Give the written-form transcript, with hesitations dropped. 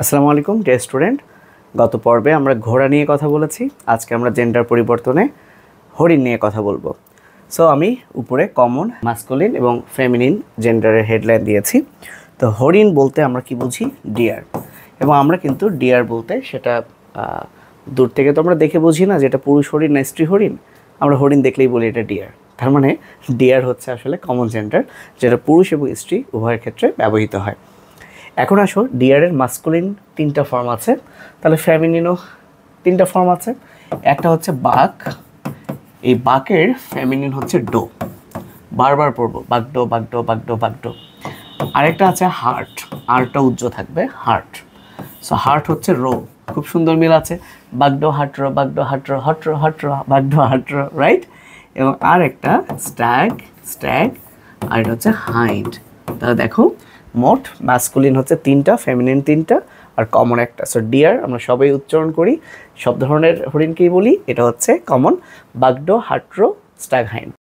আসসালামু আলাইকুম dear student. গত পর্বে আমরা ঘোড়া নিয়ে কথা বলেছি। আজকে আমরা জেন্ডার পরিবর্তনে হরিণ নিয়ে কথা বলবো। সো আমি উপরে কমন, মাস্কুলিন এবং ফেমিনিন জেন্ডারের হেডলাইন দিয়েছি। তো হরিণ বলতে আমরা কি বুঝি? ডিয়ার। এবং আমরা কিন্তু ডিয়ার বলতে সেটা দূর থেকে তো আমরা দেখে বুঝি না যে এটা পুরুষ হরিণ না স্ত্রী হরিণ। আমরা হরিণ দেখলেই বলি এটা ডিয়ার। তার মানে ডিয়ার হচ্ছে আসলে কমন জেন্ডার, যেটা পুরুষ এবং স্ত্রী উভয়ের ক্ষেত্রে ব্যবহৃত হয়। এখন আসো, ডিয়ারের মাস্কুলিন 3টা ফর্ম আছে, তাহলে ফেমিনিনও 3টা ফর্ম আছে। একটা হচ্ছে বাক, এই বাকের ফেমিনিন হচ্ছে ডো, বারবার পড়বো বাগডো বাগডো বাগডো বাগডো। আরেকটা আছে হার্ট, আরটা উজ্জ্ব থাকবে, হার্ট। সো হার্ট হচ্ছে রো, খুব সুন্দর মিল আছে, বাগডো হাট্রো বাগডো হাট্রো হট্রো হট্রো বাগডো হাট্রো, রাইট। এবং আর একটা স্ট্যাগ, স্ট্যাগ, আর এটা হচ্ছে হাইন্ড। তাহলে দেখো মোট ম্যাসকুলিন হচ্ছে 3টা, ফেমিনিন 3টা, আর কমন একটা। সো ডিয়ার আমরা সবাই উচ্চারণ করি, সব ধরনের হরিণকেই বলি। এটা হচ্ছে কমন, বাগডো হাট্রো স্ট্যাগ হাইন্ড।